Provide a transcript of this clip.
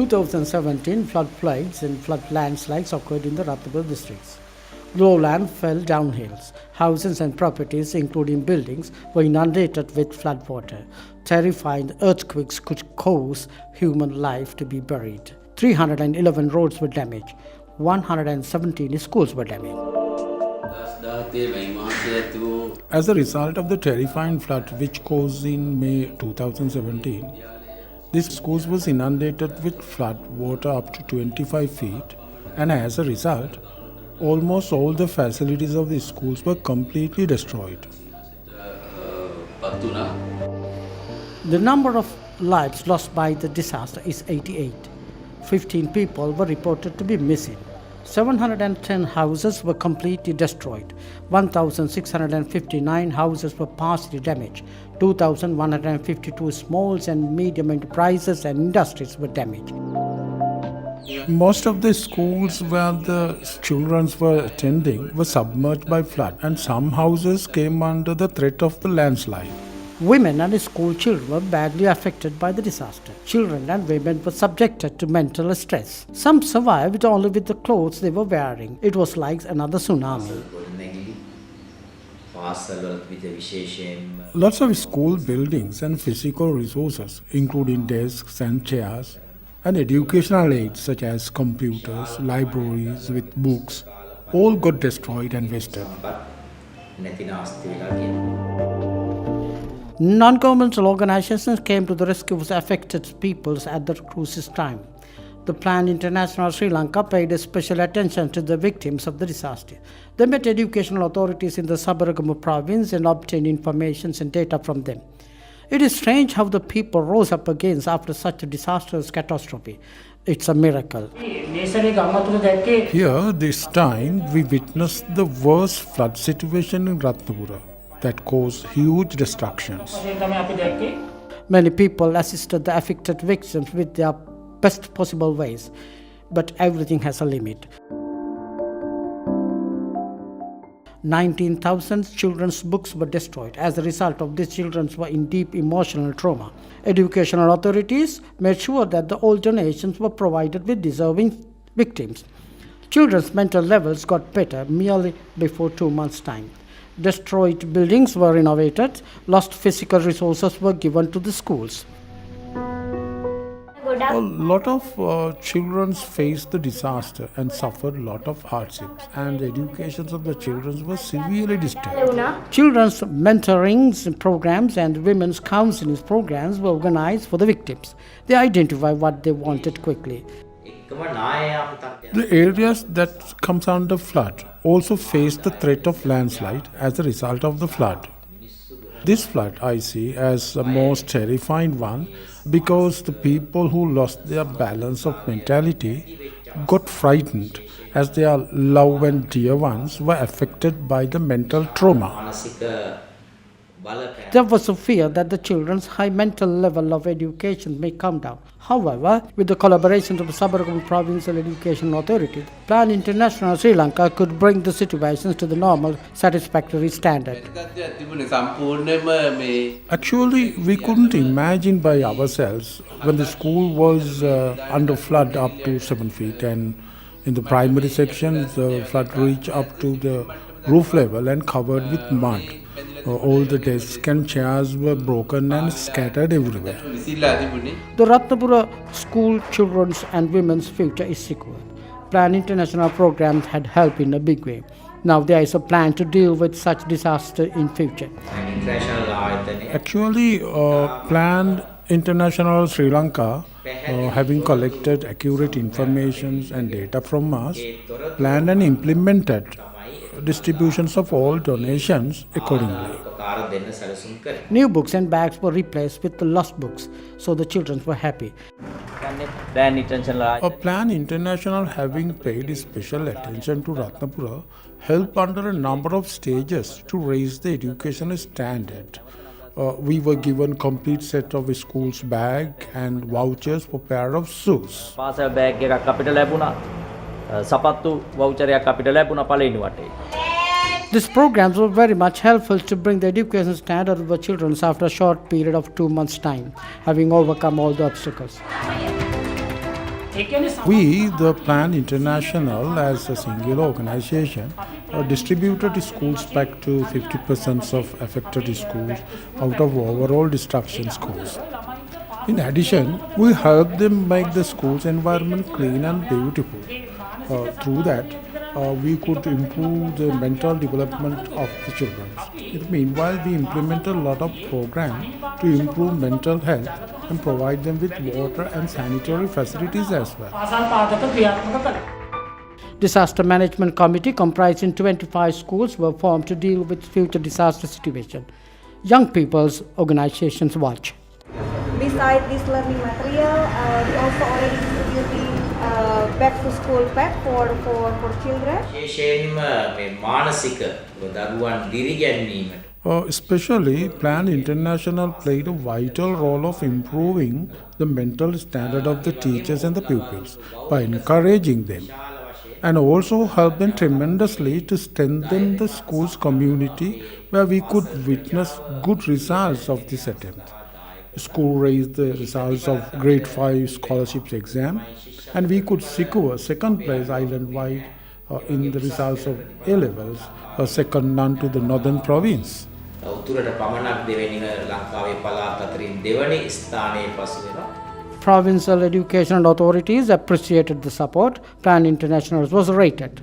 2017 flood floods and flood landslides occurred in the Ratnapura districts. Lowland fell downhills. Houses and properties, including buildings, were inundated with floodwater. Terrifying earthquakes could cause human life to be buried. 311 roads were damaged. 117 schools were damaged. As a result of the terrifying flood which caused in May 2017, these schools was inundated with flood water up to 25 feet, and as a result, almost all the facilities of the schools were completely destroyed. The number of lives lost by the disaster is 88. 15 people were reported to be missing. 710 houses were completely destroyed. 1,659 houses were partially damaged. 2,152 small and medium enterprises and industries were damaged. Most of the schools where the children were attending were submerged by flood, and some houses came under the threat of the landslide. Women and school children were badly affected by the disaster. Children and women were subjected to mental stress. Some survived only with the clothes they were wearing. It was like another tsunami. Lots of school buildings and physical resources, including desks and chairs, and educational aids such as computers, libraries with books, all got destroyed and wasted. Non-governmental organizations came to the rescue of affected peoples at the crisis time. The Plan International Sri Lanka paid special attention to the victims of the disaster. They met educational authorities in the Sabaragamu province and obtained information and data from them. It is strange how the people rose up against after such a disastrous catastrophe. It's a miracle. Here, this time, we witnessed the worst flood situation in Ratnapura that caused huge destructions. Many people assisted the affected victims with their best possible ways, but everything has a limit. 19,000 children's books were destroyed. As a result of this, children were in deep emotional trauma. Educational authorities made sure that all donations were provided with deserving victims. Children's mental levels got better merely before 2 months' time. Destroyed buildings were renovated. Lost physical resources were given to the schools. A lot of children faced the disaster and suffered a lot of hardships, and the education of the children was severely disturbed. Children's mentoring programs and women's counseling programs were organized for the victims. They identified what they wanted quickly. The areas that comes under flood also faced the threat of landslide as a result of the flood. This flood I see as the most terrifying one because the people who lost their balance of mentality got frightened as their loved and dear ones were affected by the mental trauma. There was a fear that the children's high mental level of education may come down. However, with the collaboration of the Sabaragamu Provincial Education Authority, Plan International Sri Lanka could bring the situations to the normal, satisfactory standard. Actually, we couldn't imagine by ourselves when the school was under flood up to 7 feet, and in the primary section, the flood reached up to the roof level and covered with mud. All the desks and chairs were broken and scattered everywhere. The Ratnapura school children's and women's future is secure. Plan International programs had helped in a big way. Now there is a plan to deal with such disaster in future. Actually, Plan International Sri Lanka, having collected accurate information and data from us, planned and implemented distributions of all donations accordingly. New books and bags were replaced with the lost books, so the children were happy. A Plan International, having paid special attention to Ratnapura, helped under a number of stages to raise the educational standard. We were given complete set of school's bag and vouchers for pair of shoes. These programs were very much helpful to bring the education standard of the children after a short period of 2 months' time, having overcome all the obstacles. We, the Plan International, as a single organization, distributed schools back to 50% of affected schools out of overall destruction scores. In addition, we help them make the school's environment clean and beautiful. Through that, we could improve the mental development of the children. Meanwhile, we implemented a lot of programs to improve mental health and provide them with water and sanitary facilities as well. Disaster Management Committee comprising 25 schools were formed to deal with future disaster situations. Young people's organizations watch. Besides this learning material, we also already distributing back to school pack for children. විශේෂයෙන්ම මේ මානසික දරුවන් දිරිගැන්වීමට Especially, Plan International played a vital role of improving the mental standard of the teachers and the pupils by encouraging them, and also helped them tremendously to strengthen the school's community, where we could witness good results of this attempt. The school raised the results of grade 5 scholarships exam, and we could secure second place island-wide in the results of A-levels, second none to the northern province. උතුරට පමණක් දෙවෙනිව ලංකාවේ පළාත් අතරින් දෙවනි ස්ථානයේ පසු වෙනවා. Provincial education authorities appreciated the support. Plan International was rated